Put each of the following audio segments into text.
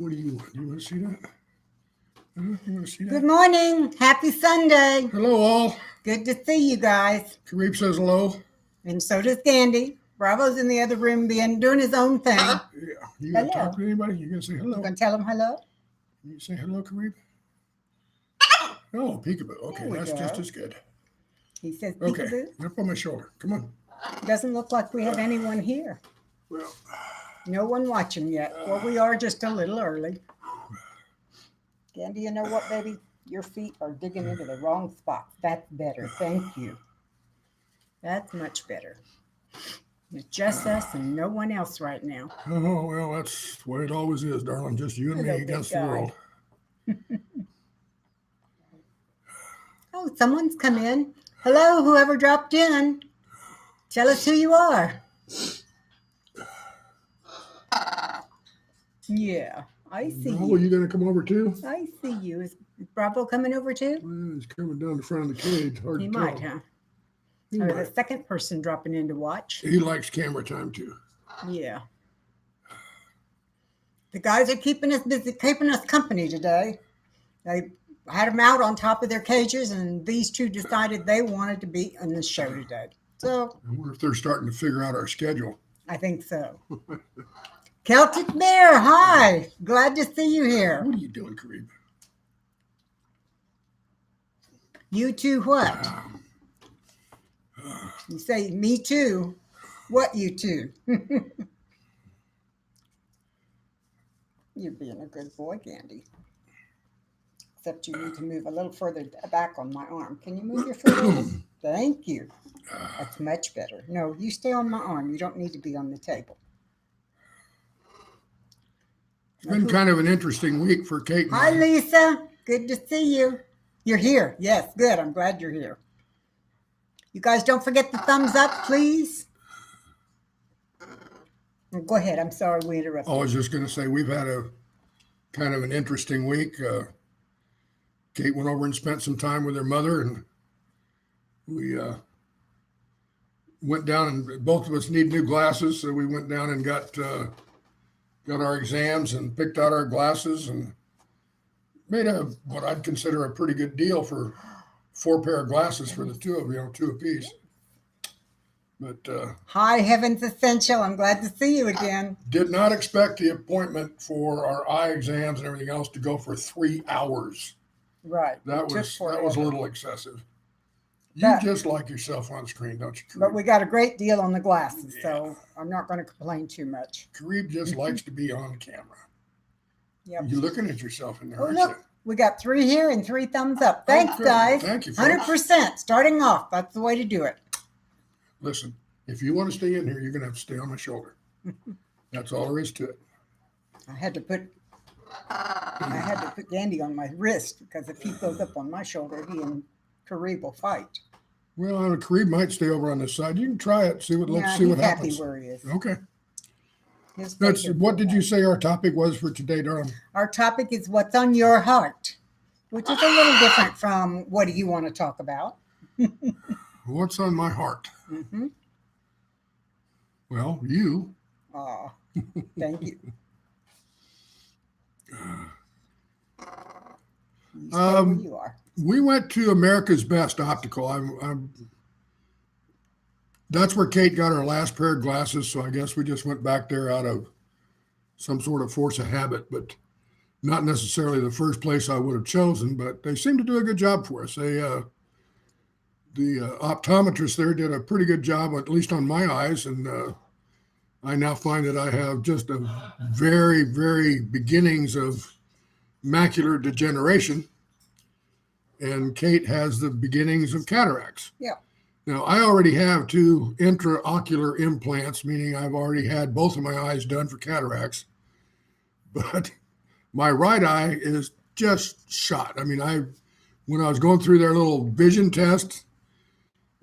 What do you want? You want to see that? You want to see that? Good morning. Happy Sunday. Hello, all. Good to see you guys. Kareem says hello. And so does Candy. Bravo's in the other room doing his own thing. Yeah. You going to Hello. talk to anybody? You going to say hello? You going to tell him hello? You say hello, Kareem? Oh, peekaboo. Okay, There we that's go. just as good. He says Okay, peekaboo. up on my shoulder. Come on. Doesn't look like we have anyone here. Well, No one watching yet. Well, we are just a little early. Candy, you know what, baby? Your feet are digging into the wrong spot. That's better. Thank you. That's much better. It's just us and no one else right now. oh, well, that's the way it always is, darling. Just you and Hello, me big against the guy. world. Oh, someone's come in. Hello, whoever dropped in. Tell us who you are. Yeah, I see Oh, you you. going to come over too? I see you. Is Bravo coming over too? Well, he's coming down the front of the cage. Hard He to might, tell. huh? He Or the might. second person dropping in to watch. He likes camera time too. Yeah. The guys are keeping us busy, keeping us company today. They had them out on top of their cages, and these two decided they wanted to be on the show today. So I wonder if they're starting to figure out our schedule. I think so. Celtic Bear, hi. Glad to see you here. What are you doing, Kareem? You too what? You say, me too. What you two? You're being a good boy, Candy. Except you need to move a little further back on my arm. Can you move your foot over? Thank you. That's much better. No, you stay on my arm. You don't need to be on the table. It's been kind of an interesting week for Kate and Hi, I. Lisa. Good to see you. You're here. Yes, good. I'm glad you're here. You guys don't forget the thumbs up, please. Go ahead. I'm sorry we interrupted. I was just going to say we've had a kind of an interesting week. Kate went over and spent some time with her mother, and we went down, and both of us need new glasses, so we went down and got our exams and picked out our glasses and made what I'd consider a pretty good deal for 4 pair of glasses for the two of you, 2 apiece. But Hi, Heaven's Essential. I'm glad to see you again. did not expect the appointment for our eye exams and everything else to go for 3 hours. Right. That It took was forever. a little excessive. You But- just like yourself on screen, don't you, But Kareem? we got a great deal on the glasses, so I'm not going to complain too much. Kareem just likes to be on camera. Yep. You're looking at yourself in there, Oh, aren't look, we got 3 here and 3 thumbs up. Thanks, good. guys. Thank you, folks. 100%. Starting off. That's the way to do it. you? Listen, if you want to stay in here, you're going to have to stay on my shoulder. That's all there is to it. I had to put Gandhi on my wrist because if he goes up on my shoulder, he and Kareem will fight. Well, Kareem might stay over on this side. You can try it. Let's Yeah, see he's what happy happens. where he is. Okay. He'll stay That's here what for a did you say our topic was for today, darling? Our topic is what's on your heart, which is a little different from what do you want to talk about. What's on my heart? Mm-hmm. Well, you. Aw, thank you. You stay where you are. We went to America's Best Optical. That's where Kate got her last pair of glasses, so I guess we just went back there out of some sort of force of habit, but not necessarily the first place I would have chosen, but they seem to do a good job for us. The optometrist there did a pretty good job, at least on my eyes, and I now find that I have just a very, very beginnings of macular degeneration, and Kate has the beginnings of cataracts. Yeah. Now, I already have 2 intraocular implants, meaning I've already had both of my eyes done for cataracts, but my right eye is just shot. I mean, when I was going through their little vision test,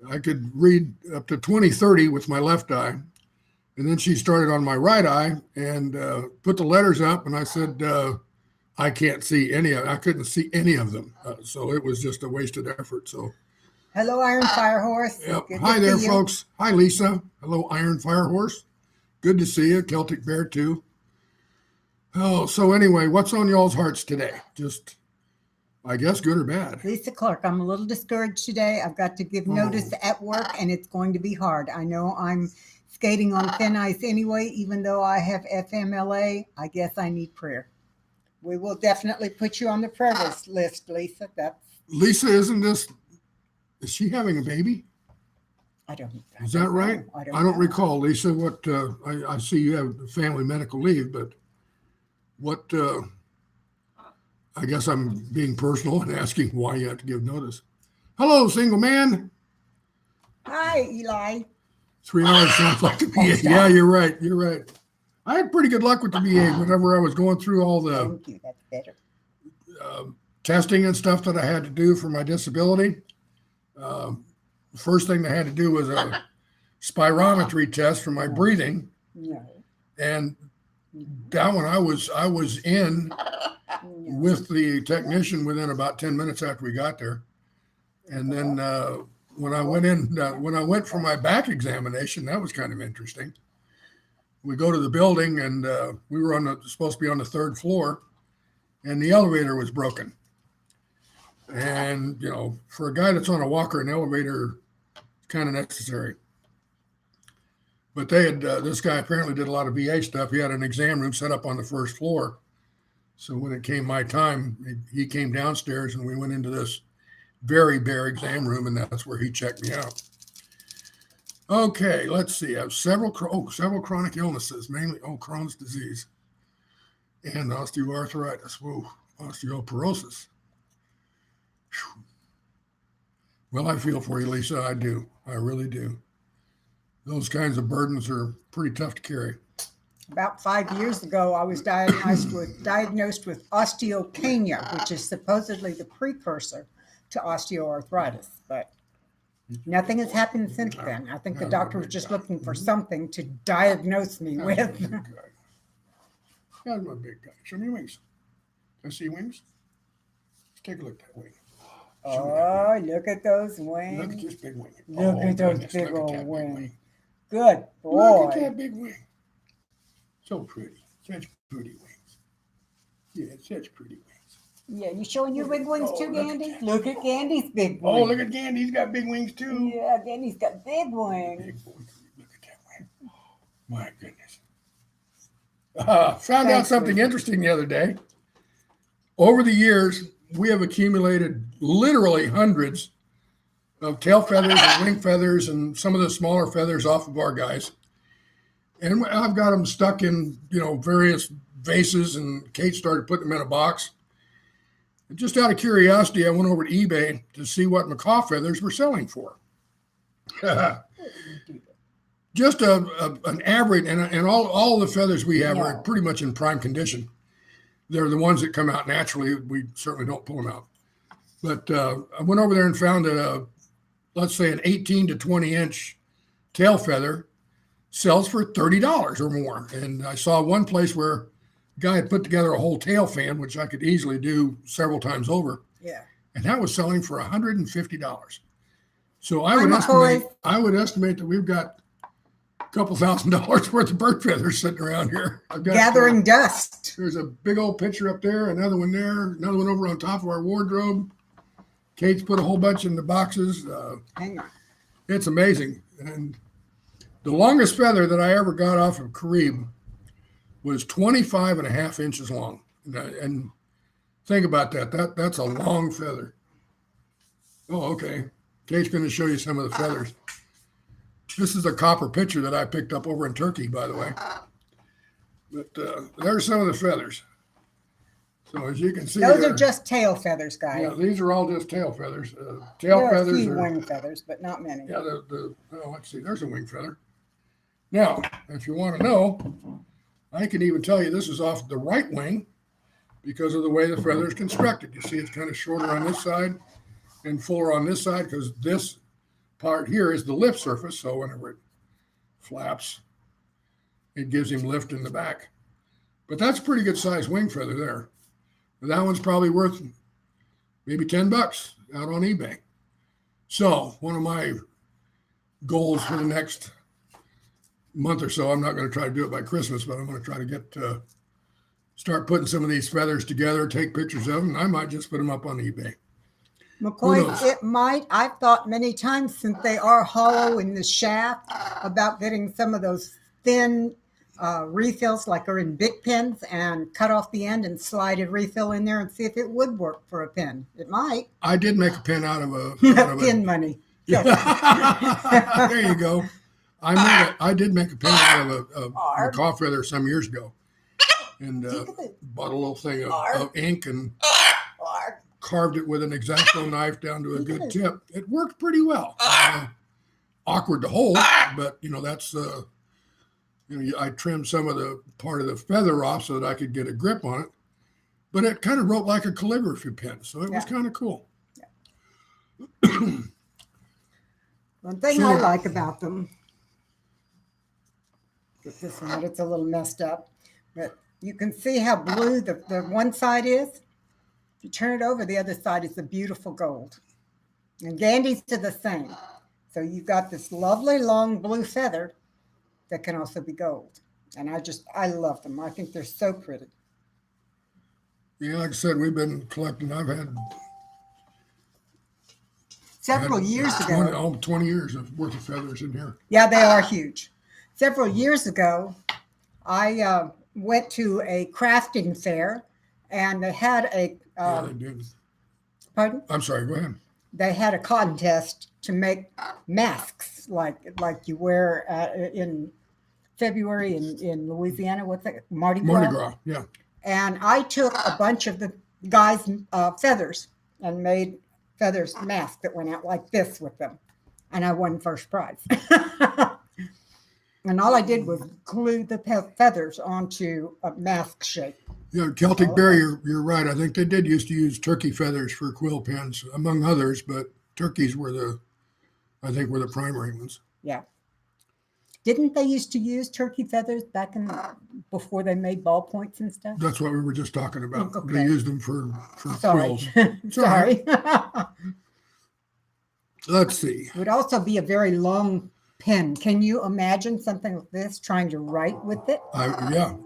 I could read up to 20/30 with my left eye. And then she started on my right eye and put the letters up, and I said, I can't see any of it. I couldn't see any of them. So it was just a wasted effort. So, Hello, Iron Fire Horse. yep. Good to Hi there, see you. folks. Hi, Lisa. Hello, Iron Fire Horse. Good to see you. Celtic Bear, too. Oh, so anyway, what's on y'all's hearts today? Just, I guess, good or bad? Lisa Clark, I'm a little discouraged today. I've got to give notice at work, and it's going to be hard. I know I'm skating on thin ice anyway, even though I have FMLA. I guess I need prayer. We will definitely put you on the prayer list, Lisa. Lisa, is she having a baby? Is that right? I I don't don't know. recall, Lisa. What I see you have family medical leave, but what? I guess I'm being personal and asking why you have to give notice. Hello, single man. Hi, Eli. 3 hours sounds like the Oh, BA. stop. Yeah, you're right. You're right. I had pretty good luck with the BA whenever I was going through all the Thank you. That's better. testing and stuff that I had to do for my disability. First thing they had to do was a spirometry test for my breathing, No. and that one I was in with the technician within about 10 minutes after we got there. And then when I went for my back examination, that was kind of interesting. We go to the building, and we were supposed to be on the 3rd floor, and the elevator was broken. And for a guy that's on a walker, an elevator is kind of necessary. But they had this guy apparently did a lot of VA stuff. He had an exam room set up on the 1st floor. So when it came my time, he came downstairs, and we went into this very bare exam room, and that's where he checked me out. Okay, let's see. I have several chronic illnesses, mainly Crohn's disease and osteoarthritis. Whoa, osteoporosis. Whew. Well, I feel for you, Lisa. I do. I really do. Those kinds of burdens are pretty tough to carry. About 5 years ago, I was diagnosed with osteopenia, which is supposedly the precursor to osteoarthritis. But nothing has happened since then. I think the doctor was just looking for something to diagnose me with. That's my big guy. Show me your wings. Can I see your wings? Let's take a look at that wing. Oh, look at those Look at wings. this big wing. Look Oh, at those goodness, big look at old that big wings. wing. Good Look at boy. that big wing. So pretty. Such pretty wings. Yeah, such pretty wings. Yeah, you showing your big wings too, Oh, look at Gandy? that. Look at Gandy's big Oh, wings. look at Gandy. He's got big wings too. Yeah, Gandy's got big wings. Big wings. Look at that wing. My goodness. Found out Thanks, something Lisa. interesting the other day. Over the years, we have accumulated literally hundreds of tail feathers and wing feathers and some of the smaller feathers off of our guys. And I've got them stuck in, various vases, and Kate started putting them in a box. And just out of curiosity, I went over to eBay to see what macaw feathers were selling for. Just an average, and all the feathers we have are pretty much in prime condition. They're the ones that come out naturally. We certainly don't pull them out. But I went over there and found let's say an 18 to 20 inch tail feather sells for $30 or more. And I saw one place where a guy had put together a whole tail fan, which I could easily do several times over. Yeah. And that was selling for $150. So Hi, McCoy. I would estimate that we've got a couple $1,000 worth of bird feathers sitting around here. I've got Gathering dust. there's a big old picture up there, another one there, another one over on top of our wardrobe. Kate's put a whole bunch in the boxes. Hang on. It's amazing. And the longest feather that I ever got off of Carib was 25 and a half inches long. And think about that. That's a long feather. Oh, okay. Kate's going to show you some of the feathers. This is a copper pitcher that I picked up over in Turkey, by the way. But there's some of the feathers. So as you can see, Those are just tail feathers, guys. yeah, these are all just tail feathers. Tail There are a feathers few are, wing feathers, but not many. yeah, let's see, there's a wing feather. Now, if you want to know, I can even tell you this is off the right wing because of the way the feather is constructed. You see it's kind of shorter on this side and fuller on this side because this part here is the lift surface. So whenever it flaps, it gives him lift in the back. But that's a pretty good size wing feather there. That one's probably worth maybe $10 out on eBay. So one of my goals for the next month or so, I'm not going to try to do it by Christmas, but I'm going to try to get start putting some of these feathers together, take pictures of them. I might just put them up on eBay. McCoy, knows? it might. I've thought many times since they are hollow in the shaft about getting some of those thin refills like are in big pens and cut off the end and slide a refill in there and see if it would work for a pen. It might. I did make a pen out of a Pin money. there you go. I did make a pen out of a macaw feather some years ago, and bought a little thing of ink and carved it with an X-Acto knife down to a good tip. It worked pretty well. Awkward to hold, but that's I trimmed some of the part of the feather off so that I could get a grip on it. But it kind of wrote like a calligraphy pen, so it was kind of cool. Yeah. One thing I like about them, get this one, it's a little messed up, but you can see how blue the one side is. If you turn it over, the other side is a beautiful gold. And Gandy's to the same. So you've got this lovely long blue feather that can also be gold. And I love them. I think they're so pretty. Yeah, like I said, we've been collecting. I've had several years ago. 20 years worth of feathers in here. Yeah, they are huge. Several years ago, I went to a crafting fair, and they had a. They did. Pardon? I'm sorry. Go ahead. They had a contest to make masks like you wear in February in Louisiana. What's that? Mardi Gras. Mardi Gras. Yeah. And I took a bunch of the guys' feathers and made feathers masks that went out like this with them. And I won first prize. And all I did was glue the feathers onto a mask shape. Yeah, Celtic Bear, you're right. I think they did used to use turkey feathers for quill pens, among others, but turkeys were the primary ones. Yeah. Didn't they used to use turkey feathers back before they made ballpoints and stuff? That's what we were just talking about. Okay. They used them for Sorry. quills. Sorry. Let's see. It would also be a very long pen. Can you imagine something like this trying to write with it?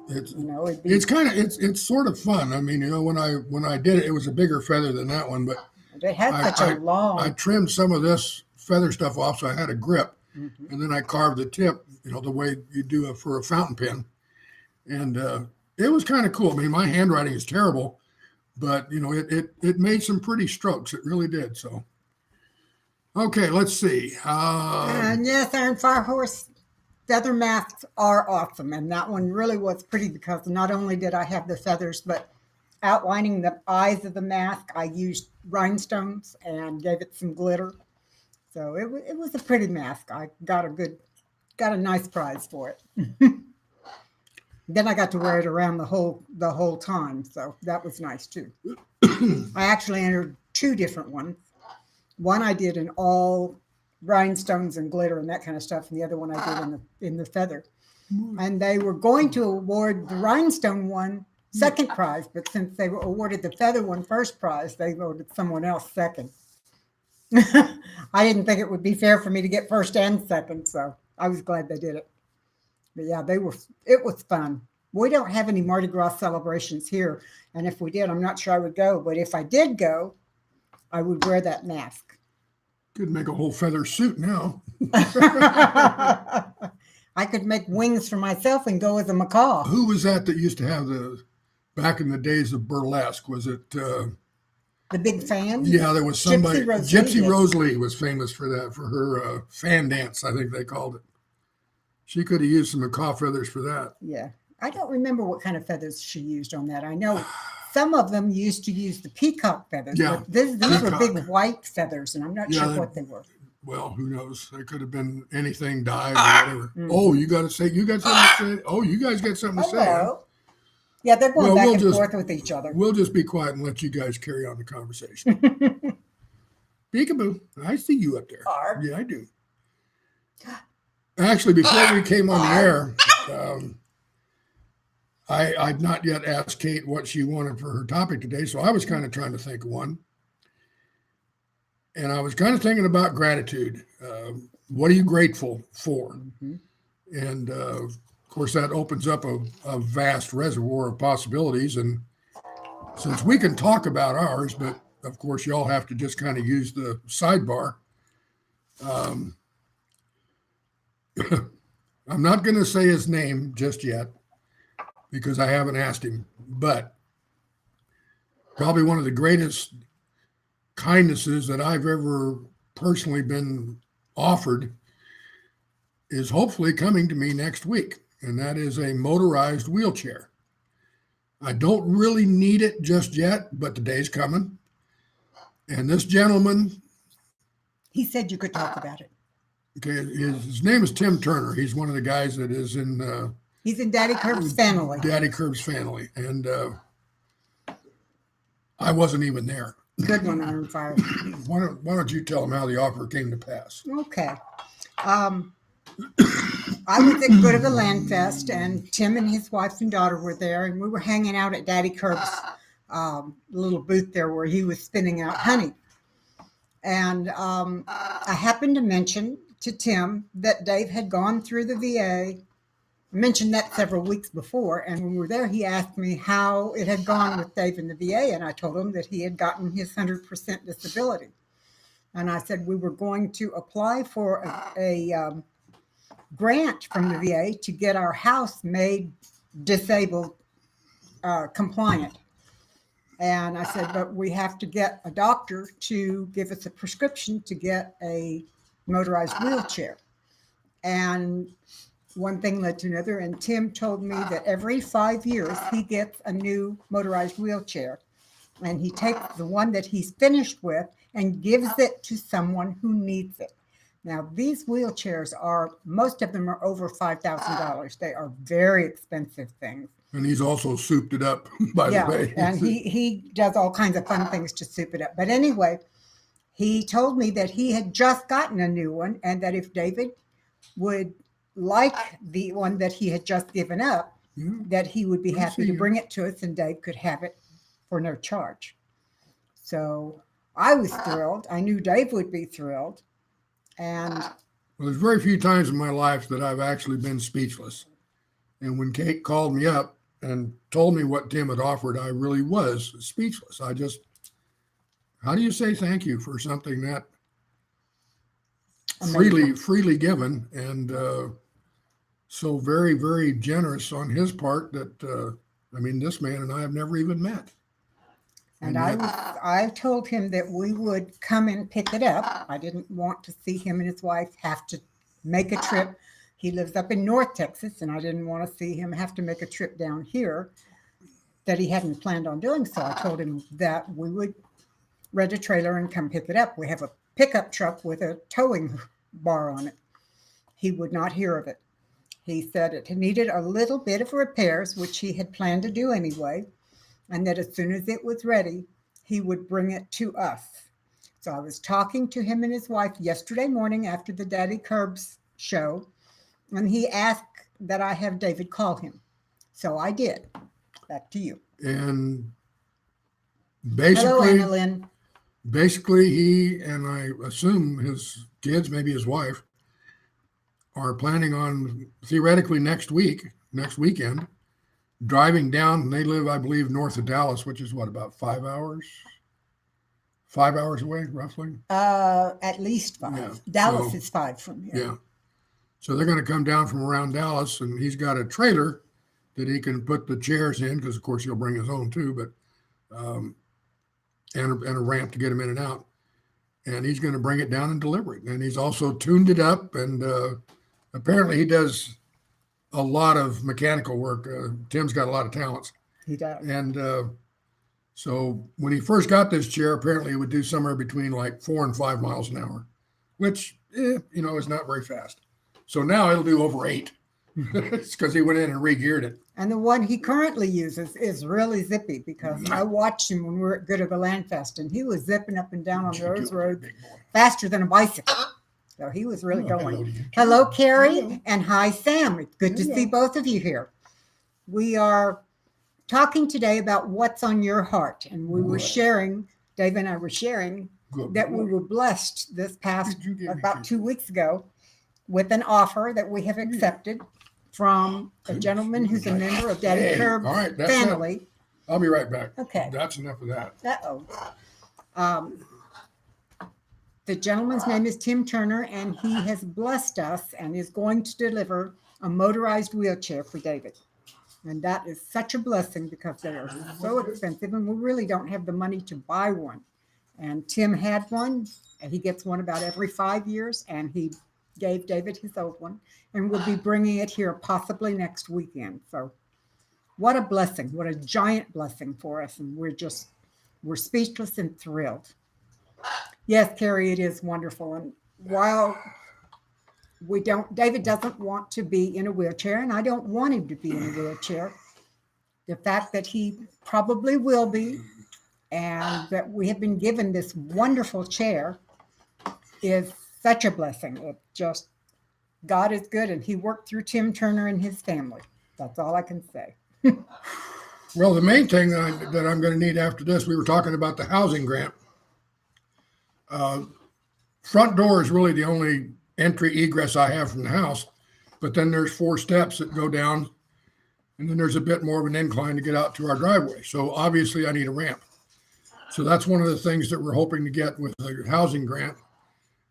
It's sort of fun. I mean, when I did it, it was a bigger feather than that one, but it had such a long. I trimmed some of this feather stuff off so I had a grip. Mm-hmm. And then I carved the tip, the way you do for a fountain pen. And it was kind of cool. I mean, my handwriting is terrible, but, it made some pretty strokes. It really did. So, okay, let's see. And yes, Iron Fire Horse feather masks are awesome. And that one really was pretty because not only did I have the feathers, but outlining the eyes of the mask, I used rhinestones and gave it some glitter. So it was a pretty mask. I got a nice prize for it. Then I got to wear it around the whole time. So that was nice too. I actually entered 2 different ones. One I did in all rhinestones and glitter and that kind of stuff, and the other one I did in the feather. And they were going to award the rhinestone one second prize, but since they awarded the feather one first prize, they voted someone else second. I didn't think it would be fair for me to get first and second, so I was glad they did it. But yeah, it was fun. We don't have any Mardi Gras celebrations here, and if we did, I'm not sure I would go, but if I did go, I would wear that mask. Could make a whole feather suit now. I could make wings for myself and go as a macaw. Who was that used to have back in the days of burlesque? Was it... the big fan? Yeah, there was somebody. Gypsy Rose Lee was famous for that, for her fan dance, I think they called it. She could have used some macaw feathers for that. Yeah. I don't remember what kind of feathers she used on that. I know some of them used to use the peacock feathers. Yeah, but these were big white feathers, and I'm not sure what they were. Well, who knows? They could have been anything dyed or whatever. Mm. Oh, you got something to say? Oh, you guys got something to say? Huh? Yeah, they're going back and forth with each other. We'll just be quiet and let you guys carry on the conversation. Peekaboo. I see you up there. Arr. Yeah, I do. Actually, before we came on the air, I'd not yet asked Kate what she wanted for her topic today, so I was kind of trying to think of one. And I was kind of thinking about gratitude. What are you grateful for? Mm-hmm. And course, that opens up a vast reservoir of possibilities. And since we can talk about ours, but of course, y'all have to just kind of use the sidebar. I'm not going to say his name just yet because I haven't asked him, but probably one of the greatest kindnesses that I've ever personally been offered is hopefully coming to me next week, and that is a motorized wheelchair. I don't really need it just yet, but the day's coming. And this gentleman, He said you could talk about it. okay, his name is Tim Turner. He's one of the guys that is in He's in Daddy Curb's family. Daddy Curb's family, and I wasn't even there. Good one, Iron Fire. Why don't you tell him how the offer came to pass? Okay. I was at Good of the Land Fest, and Tim and his wife and daughter were there, and we were hanging out at Daddy Curb's little booth there where he was spinning out honey. And I happened to mention to Tim that Dave had gone through the VA. I mentioned that several weeks before, and when we were there, he asked me how it had gone with Dave in the VA, and I told him that he had gotten his 100% disability. And I said we were going to apply for a grant from the VA to get our house made disabled compliant. And I said, but we have to get a doctor to give us a prescription to get a motorized wheelchair. And one thing led to another. And Tim told me that every 5 years he gets a new motorized wheelchair. And he takes the one that he's finished with and gives it to someone who needs it. Now, these wheelchairs most of them are over $5,000. They are very expensive things. And he's also souped it up, by the way. And he does all kinds of fun things to soup it up. But anyway, he told me that he had just gotten a new one and that if David would like the one that he had just given up, that he would be happy to bring it to us and Dave could have it for no charge. So I was thrilled. I knew Dave would be thrilled. And well, there's very few times in my life that I've actually been speechless. And when Kate called me up and told me what Tim had offered, I really was speechless. How do you say thank you for something that freely given and so very, very generous on his part that, this man and I have never even met. And I told him that we would come and pick it up. I didn't want to see him and his wife have to make a trip. He lives up in North Texas, and I didn't want to see him have to make a trip down here that he hadn't planned on doing. So I told him that we would rent a trailer and come pick it up. We have a pickup truck with a towing bar on it. He would not hear of it. He said it needed a little bit of repairs, which he had planned to do anyway, and that as soon as it was ready, he would bring it to us. So I was talking to him and his wife yesterday morning after the Daddy Curbs show, and he asked that I have David call him. So I did. Back to you. And Hello, Annalyn. basically he, and I assume his kids, maybe his wife, are planning on theoretically next weekend, driving down. They live, I believe, north of Dallas, which is what, about 5 hours? 5 hours away, roughly? At least 5. Yeah. Dallas is 5 from here. Yeah. So they're going to come down from around Dallas, and he's got a trailer that he can put the chairs in, because of course he'll bring his own too, but and a ramp to get him in and out. And he's going to bring it down and deliver it. And he's also tuned it up, and apparently he does a lot of mechanical work. Tim's got a lot of talents. He does. And so when he first got this chair, apparently it would do somewhere between like 4 and 5 miles an hour, which, is not very fast. So now it'll do over 8. It's because he went in and re-geared it. And the one he currently uses is really zippy, because I watched him when we were at Good of the Land Fest, and he was zipping up and down on those roads faster than a bicycle. So he was really going. Hello, Carrie, and hi, Sam. It's good to see both of you here. We are talking today about what's on your heart, and we were sharing, Dave and I were sharing, that we were blessed this past, about 2 weeks ago, with an offer that we have accepted from a gentleman who's a member of Daddy Hey, Curb's all right, that's family. I'll be right back. Okay. That's enough of that. Uh-oh. The gentleman's name is Tim Turner, and he has blessed us and is going to deliver a motorized wheelchair for David. And that is such a blessing because they are so expensive, and we really don't have the money to buy one. And Tim had one, and he gets one about every 5 years, and he gave David his old one, and we'll be bringing it here possibly next weekend. So what a blessing, what a giant blessing for us. And we're speechless and thrilled. Yes, Carrie, it is wonderful. And while David doesn't want to be in a wheelchair, and I don't want him to be in a wheelchair. The fact that he probably will be, and that we have been given this wonderful chair is such a blessing. It just, God is good, and he worked through Tim Turner and his family. That's all I can say. Well, the main thing that I'm going to need after this, we were talking about the housing grant. Front door is really the only entry egress I have from the house, but then there's 4 steps that go down, and then there's a bit more of an incline to get out to our driveway. So obviously I need a ramp. So that's one of the things that we're hoping to get with the housing grant.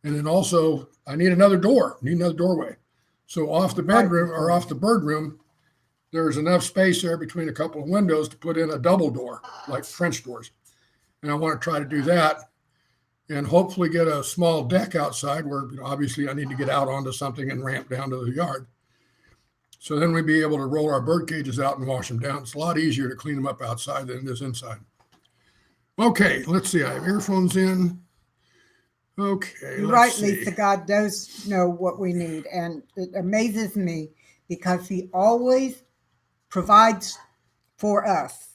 And then also I need another doorway. So off the bedroom or off the bird room, there's enough space there between a couple of windows to put in a double door, like French doors. And I want to try to do that and hopefully get a small deck outside where obviously I need to get out onto something and ramp down to the yard. So then we'd be able to roll our bird cages out and wash them down. It's a lot easier to clean them up outside than it is inside. Okay, let's see. I have earphones in. Okay. You're right, Lisa. God does know what we need. And it amazes me because he always provides for us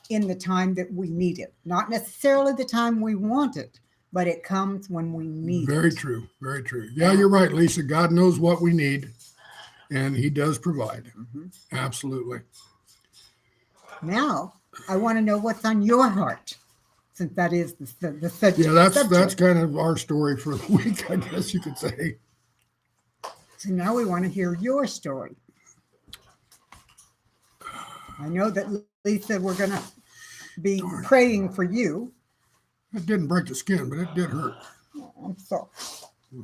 in the time that we need it. Not necessarily the time we want it, but it comes when we need it. Very true. Very true. Yeah, you're right, Lisa. God knows what we need, and he does provide. Mm-hmm. Absolutely. Now, I want to know what's on your heart, since that is the subject. Yeah, that's kind of our story for the week, I guess you could say. So now we want to hear your story. I know that Lisa, we're going to be praying for you. It didn't break the skin, but it did hurt. Oh, I'm sorry.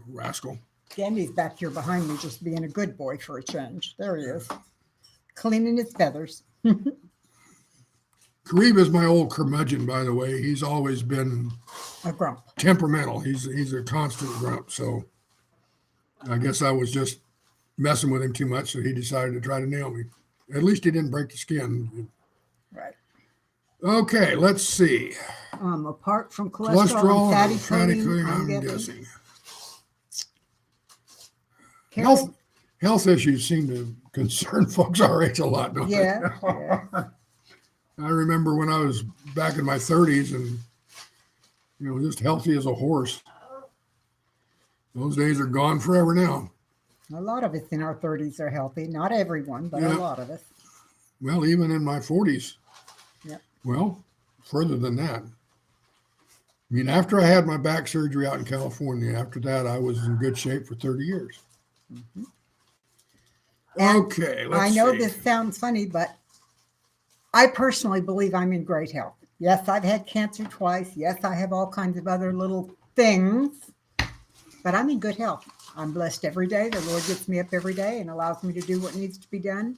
Rascal. Andy's back here behind me just being a good boy for a change. There he is. Cleaning his feathers. Kareem is my old curmudgeon, by the way. He's always been a grump. Temperamental. He's a constant grump. So I guess I was just messing with him too much, so he decided to try to nail me. At least he didn't break the skin. Right. Okay, let's see. Apart from cholesterol and fatty coating, I'm guessing. Health issues seem to concern folks our age a lot, don't they? Yeah. I remember when I was back in my 30s and, just healthy as a horse. Those days are gone forever now. A lot of us in our 30s are healthy. Not everyone, but a lot of us. Well, even in my 40s. Yep. Well, further than that. I mean, after I had my back surgery out in California, after that, I was in good shape for 30 years. Mm-hmm. Okay, let's see. I know this sounds funny, but I personally believe I'm in great health. Yes, I've had cancer twice. Yes, I have all kinds of other little things, but I'm in good health. I'm blessed every day. The Lord gets me up every day and allows me to do what needs to be done.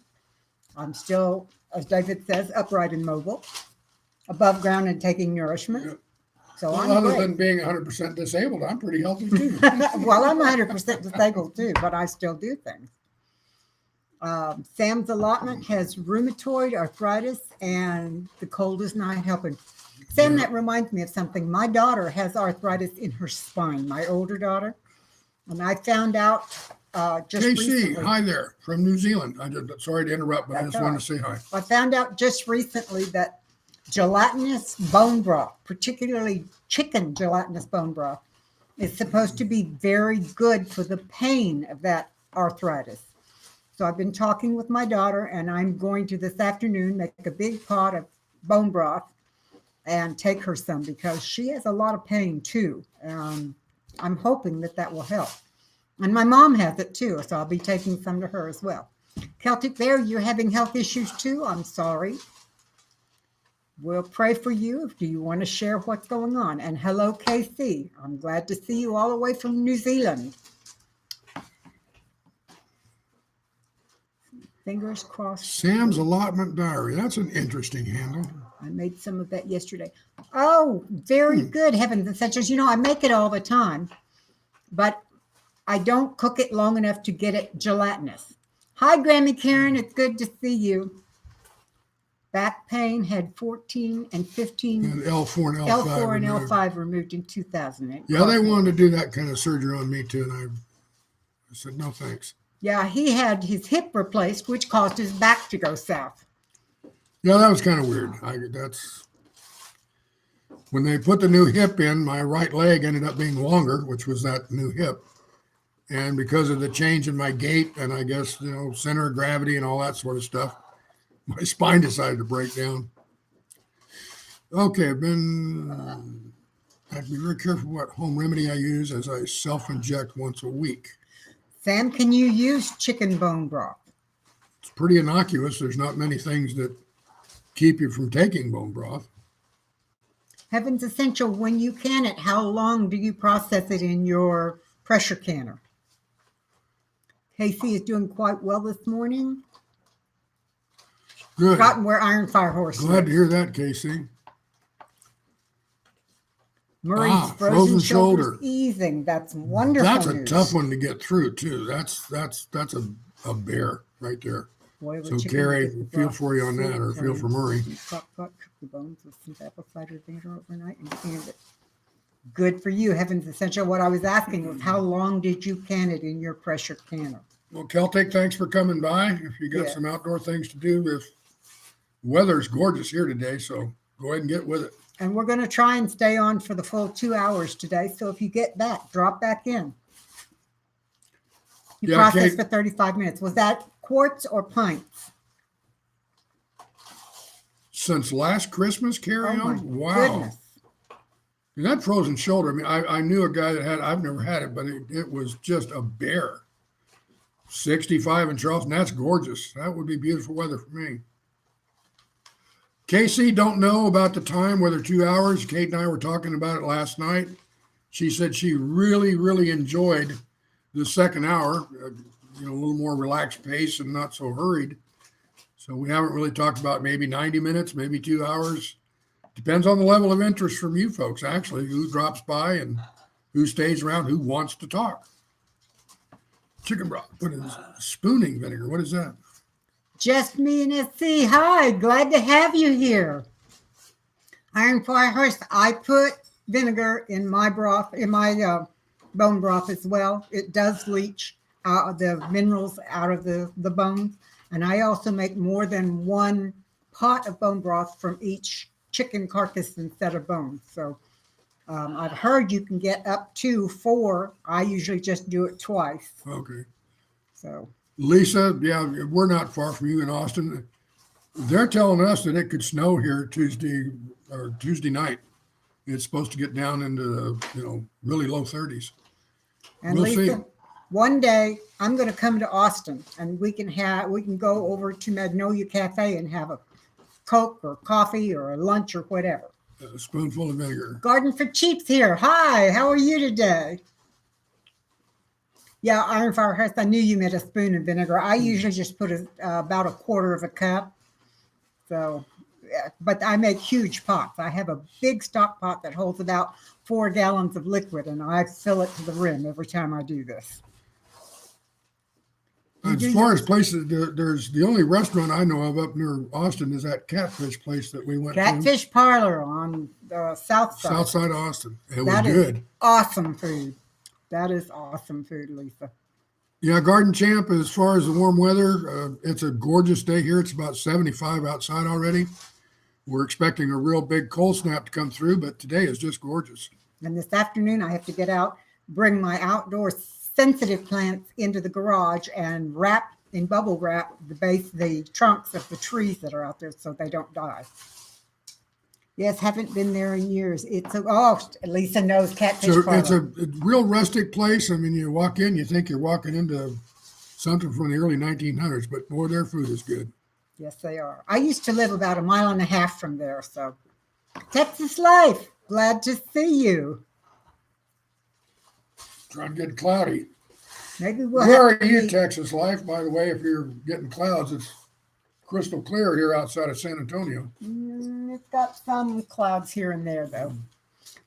I'm still, as David says, upright and mobile, above ground and taking nourishment. Yep. So well, other than being 100% disabled, I'm pretty healthy too. Well, I'm 100% disabled too, but I still do things. Sam's allotment has rheumatoid arthritis, and the cold is not helping. Sam, that reminds me of something. My daughter has arthritis in her spine, my older daughter. And I found out just recently. JC, hi there, from New Zealand. Sorry to interrupt, but I just wanted to say hi. I found out just recently that gelatinous bone broth, particularly chicken gelatinous bone broth, is supposed to be very good for the pain of that arthritis. So I've been talking with my daughter, and I'm going to this afternoon make a big pot of bone broth and take her some because she has a lot of pain too. I'm hoping that will help. And my mom has it too, so I'll be taking some to her as well. Celtic Bear, you're having health issues too. I'm sorry. We'll pray for you. Do you want to share what's going on? And hello, KC. I'm glad to see you all the way from New Zealand. Fingers crossed. Sam's Allotment Diary. That's an interesting handle. I made some of that yesterday. Oh, very good. Heavens and Essentials. You know, I make it all the time, but I don't cook it long enough to get it gelatinous. Hi, Grammy Karen. It's good to see you. Back pain had 14 and 15. And L4 and L5. L4 and removed. L5 removed in 2008. Yeah, they wanted to do that kind of surgery on me too, and I said, no thanks. Yeah, he had his hip replaced, which caused his back to go south. Yeah, that was kind of weird. That's when they put the new hip in, my right leg ended up being longer, which was that new hip. And because of the change in my gait and I guess, center of gravity and all that sort of stuff, my spine decided to break down. Okay, I have to be very careful what home remedy I use as I self-inject once a week. Sam, can you use chicken bone broth? It's pretty innocuous. There's not many things that keep you from taking bone broth. Heaven's Essential, when you can it, how long do you process it in your pressure canner? Casey is doing quite well this morning. Good. Forgotten where Iron Fire Horse Glad to lives. hear that, Casey. Murray's frozen shoulder easing. That's wonderful. That's a news. tough one to get through too. That's a bear right there. Boil the So chicken Carrie, with the feel broth, for you on that, or salt, feel for Murray. Cook the bones with some apple cider vinegar overnight and canned it. Good for you, Heaven's Essential. What I was asking was, how long did you can it in your pressure canner? Well, Celtic, thanks for coming by. If you got Yeah. some outdoor things to do, if weather's gorgeous here today, so go ahead and get with it. And we're going to try and stay on for the full 2 hours today. So if you get back, drop back in. You Yeah, processed Kate. for 35 minutes. Was that quarts or pints? Since last Christmas, Carrie Oh my on? Wow. goodness. And that frozen shoulder, I mean, I knew a guy that had, I've never had it, but it was just a bear. 65 in Charleston. That's gorgeous. That would be beautiful weather for me. Casey, don't know about the time, whether 2 hours. Kate and I were talking about it last night. She said she really, really enjoyed the second hour, a little more relaxed pace and not so hurried. So we haven't really talked about maybe 90 minutes, maybe 2 hours. Depends on the level of interest from you folks, actually, who drops by and who stays around, who wants to talk. Chicken broth, what is spooning vinegar? What is that? Just me and SC. Hi, glad to have you here. Iron Fire Horse, I put vinegar in my broth, in my bone broth as well. It does leach the minerals out of the bones. And I also make more than one pot of bone broth from each chicken carcass instead of bones. So I've heard you can get up to 4. I usually just do it twice. Okay. So Lisa, yeah, we're not far from you in Austin. They're telling us that it could snow here Tuesday night. It's supposed to get down into the, really low 30s. And We'll Lisa, see. one day I'm going to come to Austin and we can go over to Magnolia Cafe and have a Coke or coffee or a lunch or whatever. A spoonful of vinegar. Garden for Cheaps here. Hi, how are you today? Yeah, Iron Fire Horse, I knew you meant a spoon of vinegar. I usually just put about a quarter of a cup. So, yeah, but I make huge pots. I have a big stock pot that holds about 4 gallons of liquid, and I fill it to the rim every time I do this. As far as places, there's the only restaurant I know of up near Austin is that catfish place that we went to. Catfish Parlor on the south side. South side of Austin. It was That is good. awesome food. That is awesome food, Lisa. Yeah, Garden Champ, as far as the warm weather, it's a gorgeous day here. It's about 75 outside already. We're expecting a real big cold snap to come through, but today is just gorgeous. And this afternoon, I have to get out, bring my outdoor sensitive plants into the garage and wrap in bubble wrap the trunks of the trees that are out there so they don't die. Yes, haven't been there in years. Lisa knows Catfish So Parlor. it's a real rustic place. I mean, you walk in, you think you're walking into something from the early 1900s, but boy, their food is good. Yes, they are. I used to live about 1.5 miles from there, so Texas life. Glad to see you. Trying to get cloudy. Maybe we'll Where have are to you, meet. Texas life? By the way, if you're getting clouds, it's crystal clear here outside of San Antonio. It's got some clouds here and there, though.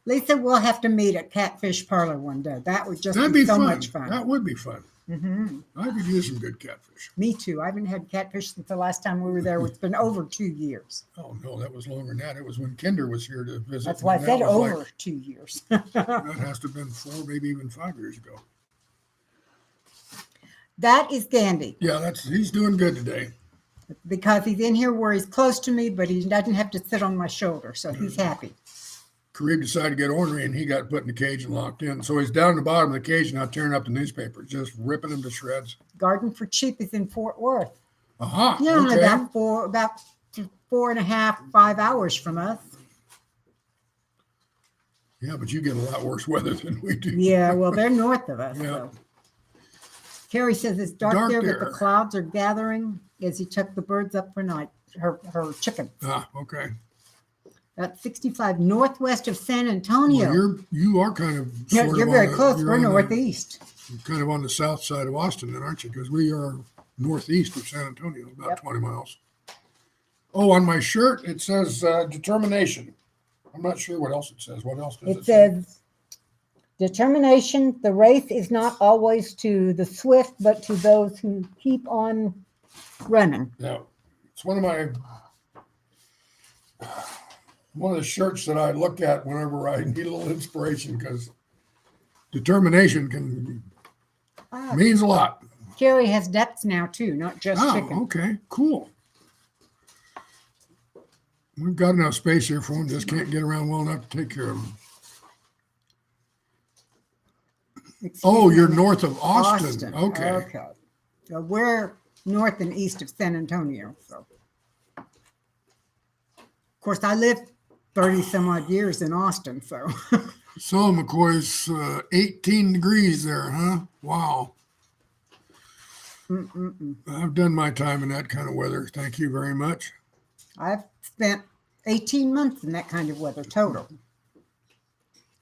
Lisa, we'll have to meet at Catfish Parlor one day. That would just That'd be be so fun. much fun. That would be fun. Mm-hmm. I could use some good catfish. Me too. I haven't had catfish since the last time we were there. It's been over 2 years. Oh no, that was longer than that. It was when Kinder was here to visit. That's why I and said that was over like- 2 years. that has to have been 4, maybe even 5 years ago. That is Gandhi Yeah, he's doing good today. because he's in here where he's close to me, but he doesn't have to sit on my shoulder, so he's happy. Kareem decided to get ornery, and he got put in the cage and locked in. So he's down at the bottom of the cage now, tearing up the newspaper, just ripping them to shreds. Garden for Cheap is in Fort Worth. Aha. Yeah, only Okay. about 4.5, 5 hours from us. Yeah, but you get a lot worse weather than we do. Yeah, well, they're north of us. Yeah. So. Carrie says it's dark, Dark there, but there. the clouds are gathering as he took the birds up for night. Her chicken. Ah, okay. That's 65 northwest of San Antonio. Well, you are kind of. Yeah, sort you're of very on the- close. you're We're on the- northeast. kind of on the south side of Austin, then, aren't you? Because we are northeast of San Antonio, about Yep. 20 miles. Oh, on my shirt it says determination. I'm not sure what else it says. What else does It it say? says, determination, the race is not always to the swift, but to those who keep on running. Yeah, it's one of the shirts that I look at whenever I need a little inspiration because determination means a lot. Carrie has ducks now too, not just Oh, chicken. okay, cool. We've got enough space here for them, just can't get around well enough to take care of them. Excuse Oh, me. you're north of Austin. Okay. Okay. So we're north and east of San Antonio. So, of course, I lived 30 some odd years in Austin. So, So McCoy's 18 degrees there, huh? Wow. I've done my time in that kind of weather. Thank you very much. I've spent 18 months in that kind of weather total.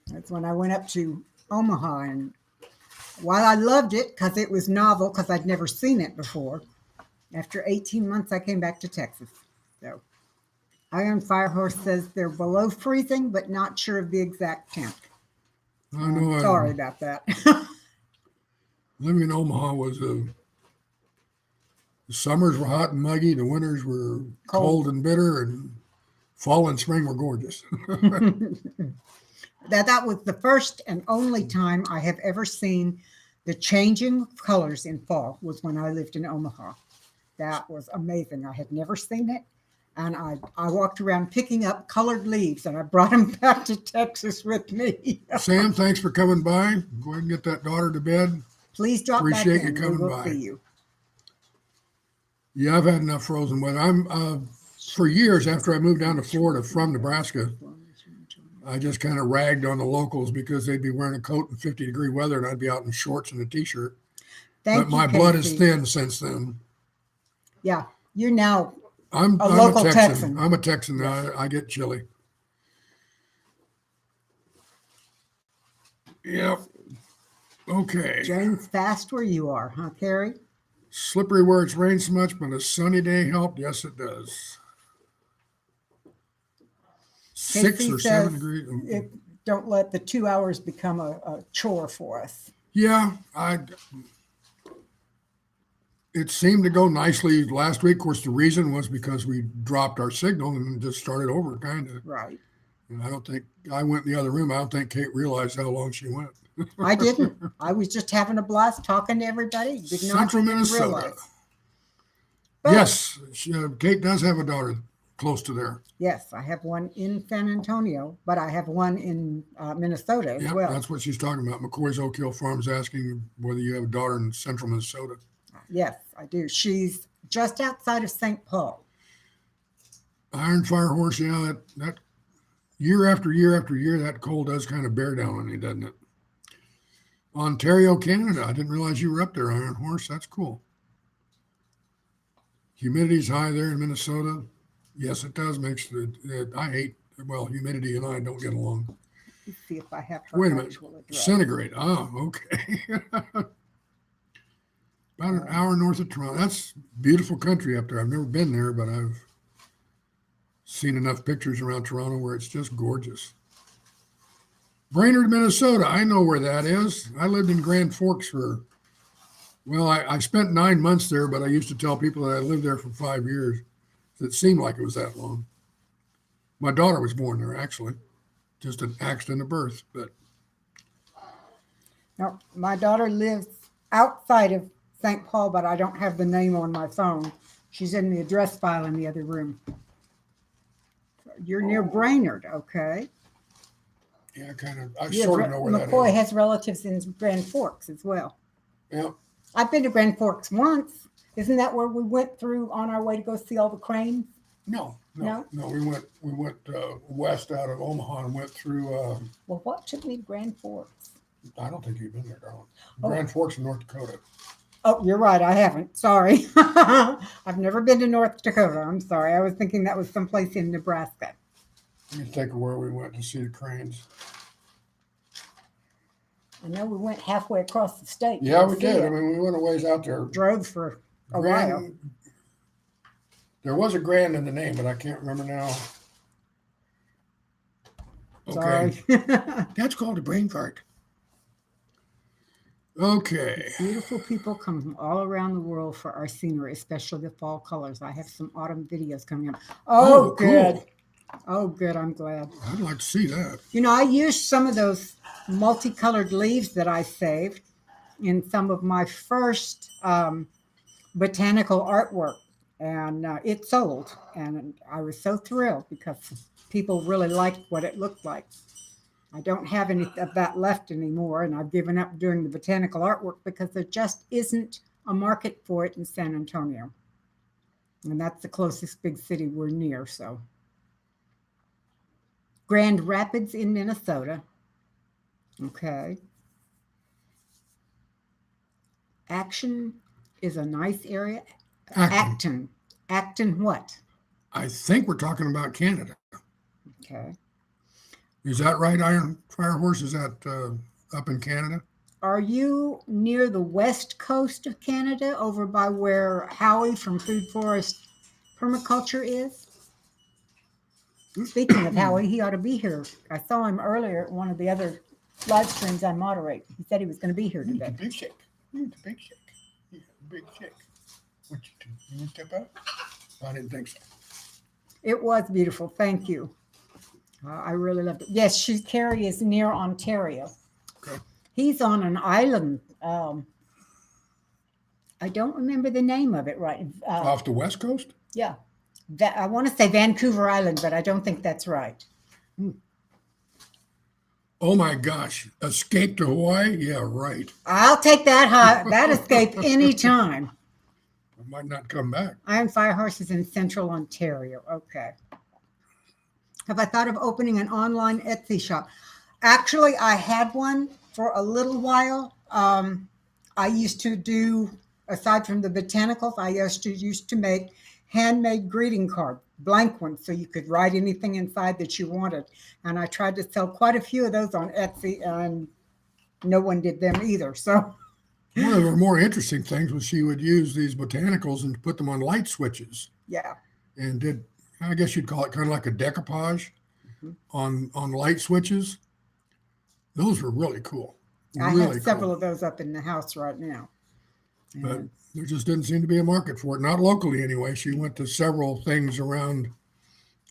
That's when I went up to Omaha. And while I loved it because it was novel, because I'd never seen it before, after 18 months, I came back to Texas. So, Iron Firehorse says they're below freezing, but not sure of the exact temp. I know. Sorry about that. Living in Omaha was the summers were hot and muggy. The winters were cold and bitter, and fall and spring were gorgeous. That was the first and only time I have ever seen the changing of colors in fall was when I lived in Omaha. That was amazing. I had never seen it. And I walked around picking up colored leaves and I brought them back to Texas with me. Sam, thanks for coming by. Go ahead and get that daughter to bed. Please drop Appreciate back in. you coming We will by. see you. Yeah, I've had enough frozen weather. I'm for years after I moved down to Florida from Nebraska, I just kind of ragged on the locals because they'd be wearing a coat in 50-degree weather and I'd be out in shorts and a t-shirt. Thank But you, my blood is Casey. thin since then. Yeah, you're now I'm A a local Texan. Texan. I'm a Texan now. I get chilly. Yep. Okay. Jane's fast where you are, huh, Carrie? Slippery where it's rained so much, but a sunny day helped. Yes, it does. 6 Casey or 7 says degrees. Don't let the 2 hours become a chore for us. Yeah, it seemed to go nicely last week. Of course, the reason was because we dropped our signal and just started over, kind of. Right. And I went in the other room. I don't think Kate realized how long she went. I didn't. I was just having a blast talking to everybody. Did not Central even Minnesota. realize. But Yes, Kate does have a daughter close to there. yes, I have one in San Antonio, but I have one in Minnesota as Yeah, well. that's what she's talking about. McCoy's Oak Hill Farm's asking whether you have a daughter in Central Minnesota. Yes, I do. She's just outside of St. Paul. Iron Fire Horse, yeah, that year after year after year, that cold does kind of bear down on you, doesn't it? Ontario, Canada. I didn't realize you were up there, Iron Horse. That's cool. Humidity's high there in Minnesota. Yes, it does. I hate, well, humidity and I don't get along. Let's see if I have her Wait a minute. actual address. Centigrade. Oh, okay. About an hour north of Toronto. That's beautiful country up there. I've never been there, but I've seen enough pictures around Toronto where it's just gorgeous. Brainerd, Minnesota. I know where that is. I lived in Grand Forks I spent 9 months there, but I used to tell people that I lived there for 5 years. It seemed like it was that long. My daughter was born there, actually. Just an accident of birth, but No, my daughter lives outside of St. Paul, but I don't have the name on my phone. She's in the address file in the other room. You're near Brainerd, okay? yeah, I sort of know where that McCoy is. has relatives in Grand Forks as well. Yeah. I've been to Grand Forks once. Isn't that where we went through on our way to go see all the cranes? No. No? We went west out of Omaha and went through. Well, what took me to Grand Forks? I don't think you've been there, darling. Oh. Grand Forks in North Dakota. Oh, you're right. I haven't. Sorry. I've never been to North Dakota. I'm sorry. I was thinking that was someplace in Nebraska. Let me think of where we went to see the cranes. I know we went halfway across the state. Yeah, to we see did. it. I mean, we went a ways out there. Drove for a while. There was a Grand in the name, but I can't remember now. Sorry. That's called a brain fart. Okay. Beautiful people come from all around the world for our scenery, especially the fall colors. I have some autumn videos coming up. Oh, good. Cool. Oh, good. I'm glad. I'd like to see that. You know, I used some of those multicolored leaves that I saved in some of my first botanical artwork, and it sold. And I was so thrilled because people really liked what it looked like. I don't have any of that left anymore, and I've given up doing the botanical artwork because there just isn't a market for it in San Antonio. And that's the closest big city we're near, so. Grand Rapids in Minnesota. Okay. Action is a nice area. Acton. Acton what? I think we're talking about Canada. Okay. Is that right, Iron Fire Horse? Is that up in Canada? Are you near the west coast of Canada, over by where Howie from Food Forest Permaculture is? Speaking of Howie, he ought to be here. I saw him earlier at one of the other live streams I moderate. He said he was going to be here You need a today. big shake. You need a big shake. Yeah, big shake. What you do? You want to step out? I didn't think so. It was beautiful. Thank you. I really loved it. Yes, Carrie is near Ontario. Okay. He's on an island. I don't remember the name of it right. Off the west coast? Yeah. I want to say Vancouver Island, but I don't think that's right. Oh my gosh. Escape to Hawaii? Yeah, right. I'll take that escape anytime. I might not come back. Iron Fire Horse is in central Ontario. Okay. Have I thought of opening an online Etsy shop? Actually, I had one for a little while. I used to do, aside from the botanicals, I used to make handmade greeting cards, blank ones, so you could write anything inside that you wanted. And I tried to sell quite a few of those on Etsy, and no one did them either. So one of the more interesting things was she would use these botanicals and put them on light switches. Yeah. And did, I guess you'd call it kind of like a decoupage on light switches. Those were really cool. I Really have several cool. of those up in the house right now. But And there just didn't seem to be a market for it. Not locally anyway. She went to several things around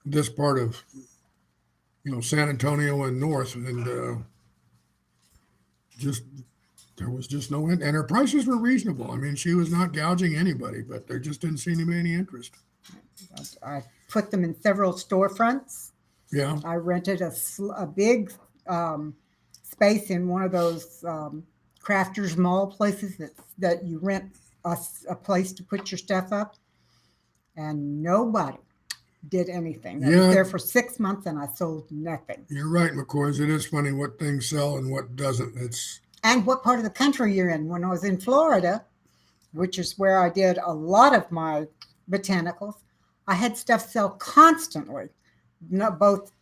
this part of, San Antonio and north, and just there was just no end. And her prices were reasonable. I mean, she was not gouging anybody, but there just didn't seem to be any interest. I put them in several storefronts. Yeah. I rented a big space in one of those crafters mall places that you rent a place to put your stuff up, and nobody did anything. I Yeah. was there for 6 months and I sold nothing. You're right, McCoys. It is funny what things sell and what doesn't. and what part of the country you're in. When I was in Florida, which is where I did a lot of my botanicals, I had stuff sell constantly. Not both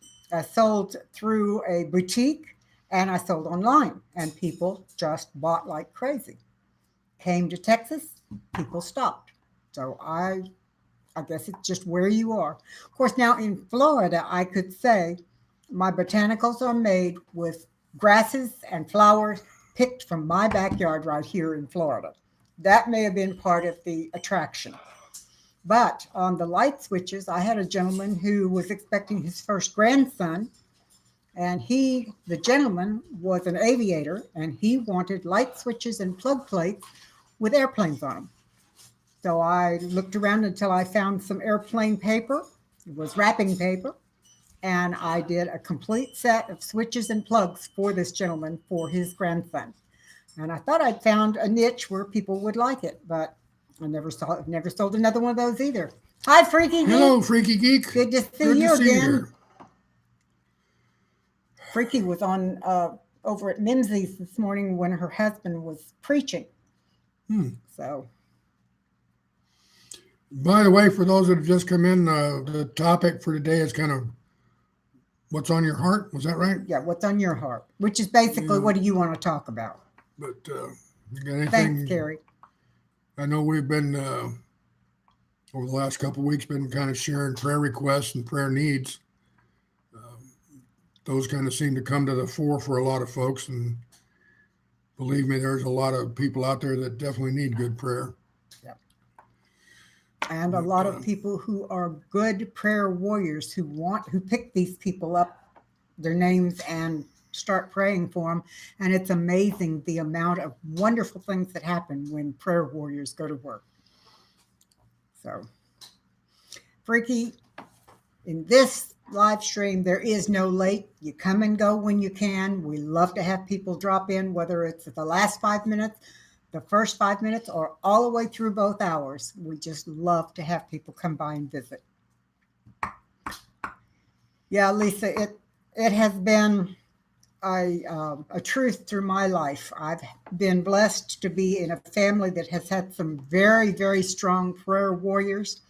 sold through a boutique and I sold online, and people just bought like crazy. Came to Texas, people stopped. So I guess it's just where you are. Of course, now in Florida, I could say my botanicals are made with grasses and flowers picked from my backyard right here in Florida. That may have been part of the attraction. But on the light switches, I had a gentleman who was expecting his first grandson, and the gentleman, was an aviator, and he wanted light switches and plug plates with airplanes on them. So I looked around until I found some airplane paper. It was wrapping paper. And I did a complete set of switches and plugs for this gentleman for his grandson. And I thought I'd found a niche where people would like it, but I never sold another one of those either. Hi, Freaky Geek. Hello, Freaky Geek. Good to see Good you to see you again. here. Freaky was on over at Mimsey's this morning when her husband was preaching. So, by the way, for those that have just come in, the topic for today is kind of what's on your heart. Was that right? yeah, what's on your heart? Which is basically, what do you want to talk about? But you got anything? Thanks, Carrie. I know we've been over the last couple of weeks been kind of sharing prayer requests and prayer needs. Those kind of seem to come to the fore for a lot of folks, and believe me, there's a lot of people out there that definitely need good prayer. And a lot of people who are good prayer warriors who pick these people up, their names, and start praying for them. And it's amazing the amount of wonderful things that happen when prayer warriors go to work. So, Freaky, in this live stream, there is no late. You come and go when you can. We love to have people drop in, whether it's the last 5 minutes, the first 5 minutes, or all the way through both hours. We just love to have people come by and visit. Yeah, Lisa, it has been a truth through my life. I've been blessed to be in a family that has had some very, very strong prayer warriors.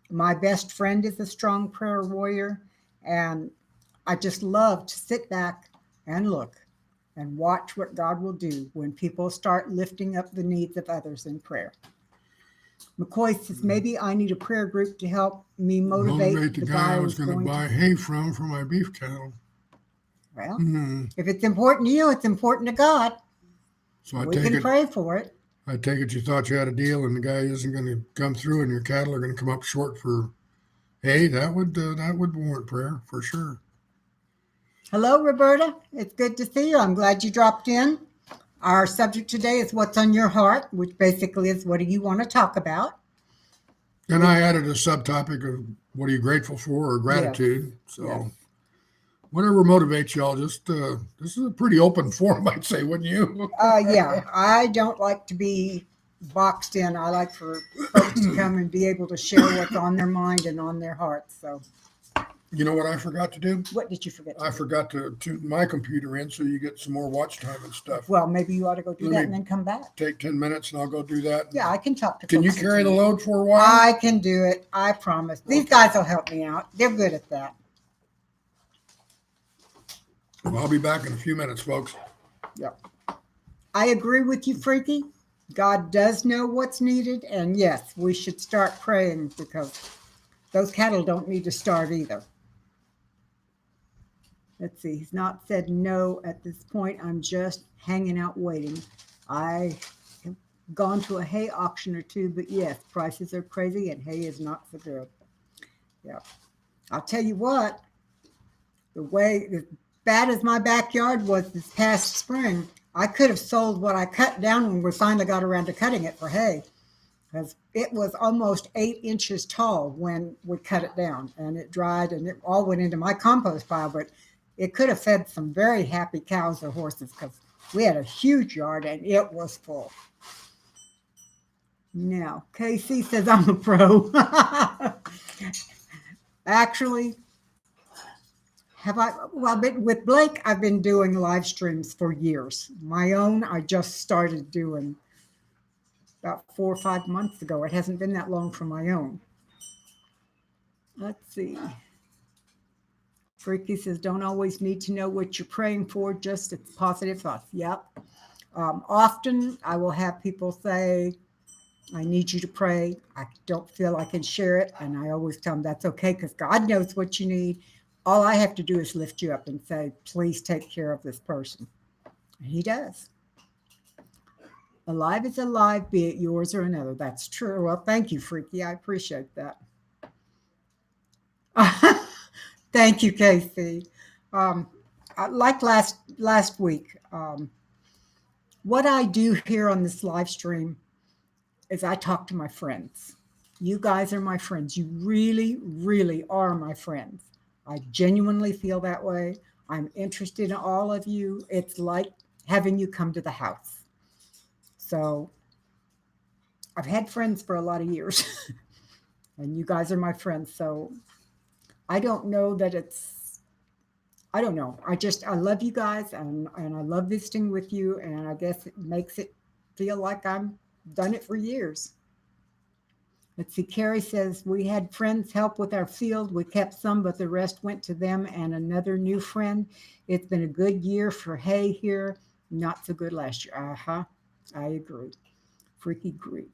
My best friend is a strong prayer warrior, and I just love to sit back and look and watch what God will do when people start lifting up the needs of others in prayer. McCoy says, maybe I need a prayer group to help me motivate the guy I was going to buy hay from for my beef cattle. Well, if it's important to you, it's important to God. So we can pray for it. I take it you thought you had a deal, and the guy isn't going to come through, and your cattle are going to come up short for hay. That would warrant prayer for sure. Hello, Roberta. It's good to see you. I'm glad you dropped in. Our subject today is what's on your heart, which basically is what do you want to talk about? And I added a subtopic of what are you grateful for, or gratitude. Yes. So whatever motivates y'all, just this is a pretty open forum, I'd say, wouldn't you? Yeah, I don't like to be boxed in. I like for folks to come and be able to share what's on their mind and on their hearts. So, you know what I forgot to do? What did you forget? I forgot to tune my computer in so you get some more watch time and stuff. Well, maybe you ought to go do that and then come back. Take 10 minutes and I'll go do that. Yeah, I can talk to. Can you carry the load for a while? I can do it. I promise. These guys will help me out. They're good at that. Well, I'll be back in a few minutes, folks. Yep. I agree with you, Freaky. God does know what's needed. And yes, we should start praying because those cattle don't need to starve either. Let's see. He's not said no at this point. I'm just hanging out waiting. I have gone to a hay auction or two, but yes, prices are crazy and hay is not so good. Yeah. I'll tell you what, as bad as my backyard was this past spring, I could have sold what I cut down when we finally got around to cutting it for hay, because it was almost 8 inches tall when we cut it down, and it dried and it all went into my compost pile, but it could have fed some very happy cows or horses because we had a huge yard and it was full. Now, Casey says I'm a pro. Actually, have I? Well, with Blake, I've been doing live streams for years. My own, I just started doing about 4 or 5 months ago. It hasn't been that long for my own. Let's see. Freaky says, don't always need to know what you're praying for, just it's positive thoughts. Yep. Often I will have people say, I need you to pray. I don't feel I can share it. And I always tell them that's okay because God knows what you need. All I have to do is lift you up and say, please take care of this person. And He does. Alive is alive, be it yours or another. That's true. Well, thank you, Freaky. I appreciate that. Thank you, Casey. Um, like last week, what I do here on this live stream is I talk to my friends. You guys are my friends. You really, really are my friends. I genuinely feel that way. I'm interested in all of you. It's like having you come to the house. So I've had friends for a lot of years, and you guys are my friends. So I don't know that I don't know. I love you guys, and I love visiting with you, and I guess it makes it feel like I'm done it for years. Let's see. Carrie says, we had friends help with our field. We kept some, but the rest went to them and another new friend. It's been a good year for hay here. Not so good last year. Uh-huh. I agree. Freaky Geek.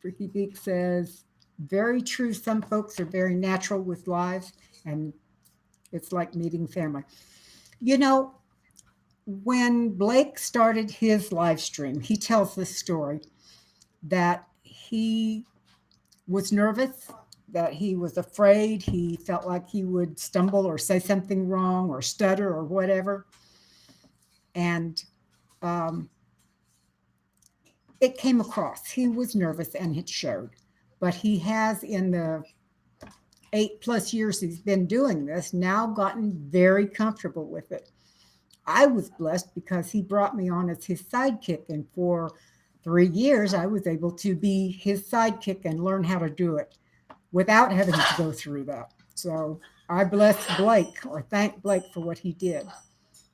Freaky Geek says, very true. Some folks are very natural with lives, and it's like meeting family. You know, when Blake started his live stream, he tells this story that he was nervous, that he was afraid, he felt like he would stumble or say something wrong or stutter or whatever. And it came across. He was nervous and it showed. But he has, in the 8+ years he's been doing this, now gotten very comfortable with it. I was blessed because he brought me on as his sidekick. And for 3 years, I was able to be his sidekick and learn how to do it without having to go through that. So I bless Blake, or thank Blake for what he did.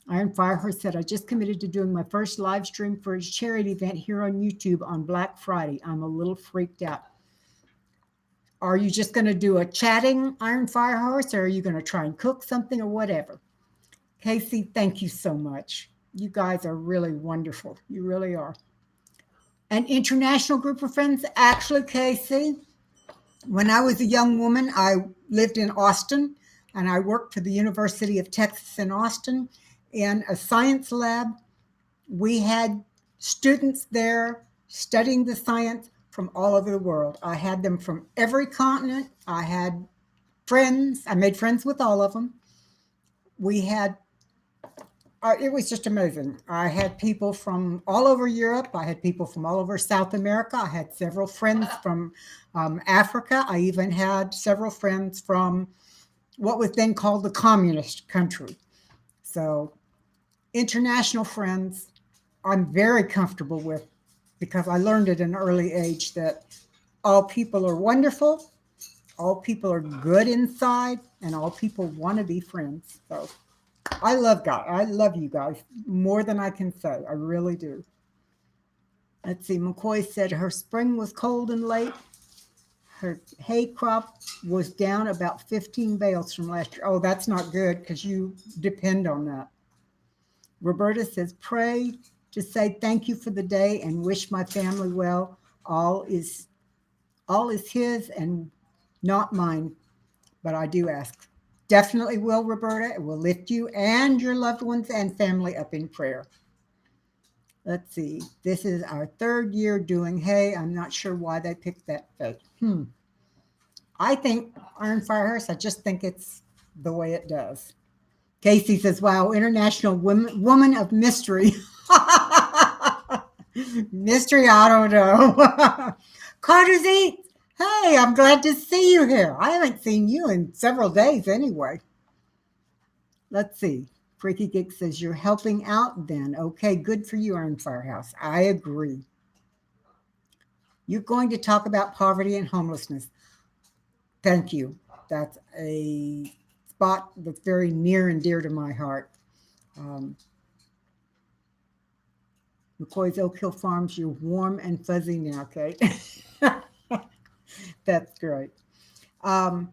Iron Firehorse said, I just committed to doing my first live stream for his charity event here on YouTube on Black Friday. I'm a little freaked out. Are you just going to do a chatting, Iron Firehorse, or are you going to try and cook something or whatever? Casey, thank you so much. You guys are really wonderful. You really are. An international group of friends. Actually, Casey, when I was a young woman, I lived in Austin, and I worked for the University of Texas in Austin in a science lab. We had students there studying the science from all over the world. I had them from every continent. I had friends. I made friends with all of them. We had it was just amazing. I had people from all over Europe. I had people from all over South America. I had several friends from Africa. I even had several friends from what was then called the communist country. So international friends, I'm very comfortable with, because I learned at an early age that all people are wonderful, all people are good inside, and all people want to be friends. So I love God. I love you guys more than I can say. I really do. Let's see. McCoy said her spring was cold and late. Her hay crop was down about 15 bales from last year. Oh, that's not good because you depend on that. Roberta says, pray to say thank you for the day and wish my family well. All is his and not mine, but I do ask. Definitely will, Roberta. It will lift you and your loved ones and family up in prayer. Let's see. This is our 3rd year doing hay. I'm not sure why they picked that fate. I think, Iron Firehorse, I just think it's the way it does. Casey says, wow, international woman of mystery. Mystery, I don't know. Carter's Eats. Hey, I'm glad to see you here. I haven't seen you in several days anyway. Let's see. Freaky Geek says, you're helping out then. Okay, good for you, Iron Firehouse. I agree. You're going to talk about poverty and homelessness. Thank you. That's a spot that's very near and dear to my heart. McCoy's Oak Hill Farms, you're warm and fuzzy now, Kate. That's great. I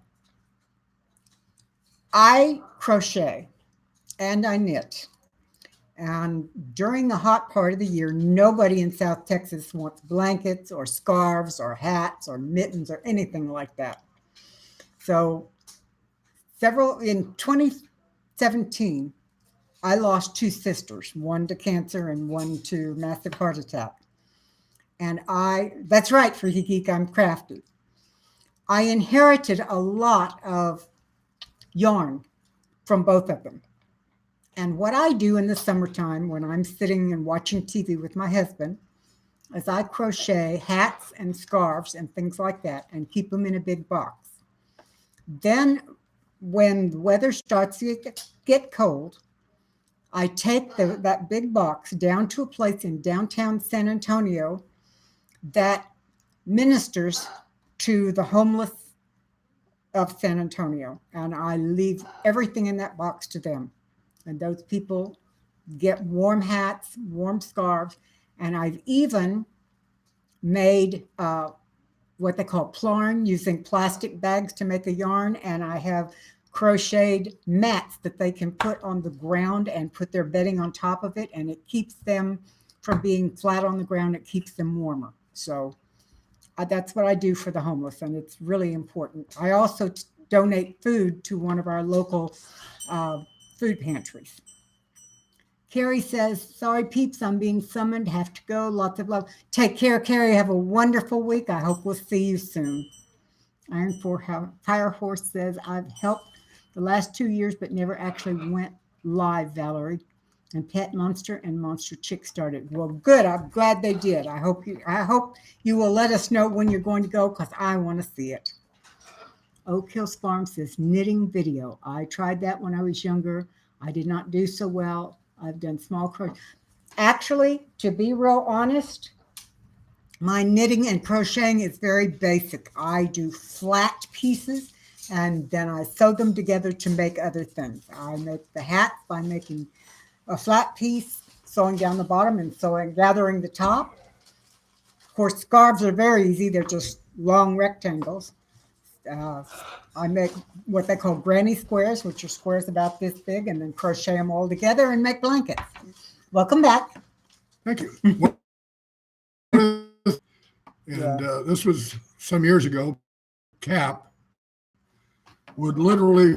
crochet and I knit. And during the hot part of the year, nobody in South Texas wants blankets or scarves or hats or mittens or anything like that. So in 2017, I lost two sisters, one to cancer and one to massive heart attack. And that's right, Freaky Geek, I'm crafty. I inherited a lot of yarn from both of them. And what I do in the summertime when I'm sitting and watching TV with my husband is I crochet hats and scarves and things like that and keep them in a big box. Then when the weather starts to get cold, I take that big box down to a place in downtown San Antonio that ministers to the homeless of San Antonio. And I leave everything in that box to them. And those people get warm hats, warm scarves, and I've even made what they call plarn, using plastic bags to make a yarn, and I have crocheted mats that they can put on the ground and put their bedding on top of it, and it keeps them from being flat on the ground. It keeps them warmer. So that's what I do for the homeless, and it's really important. I also donate food to one of our local food pantries. Carrie says, sorry, peeps, I'm being summoned. Have to go. Lots of love. Take care, Carrie. Have a wonderful week. I hope we'll see you soon. Iron Fire Horse says, I've helped the last 2 years, but never actually went live, Valerie. And Pet Monster and Monster Chick started. Well, good. I'm glad they did. I hope you will let us know when you're going to go, because I want to see it. Oak Hills Farm says, knitting video. I tried that when I was younger. I did not do so well. I've done small crochet. Actually, to be real honest, my knitting and crocheting is very basic. I do flat pieces and then I sew them together to make other things. I make the hats by making a flat piece, sewing down the bottom and gathering the top. Of course, scarves are very easy. They're just long rectangles. I make what they call granny squares, which are squares about this big, and then crochet them all together and make blankets. Welcome back. Thank you. This was some years ago. Cap would literally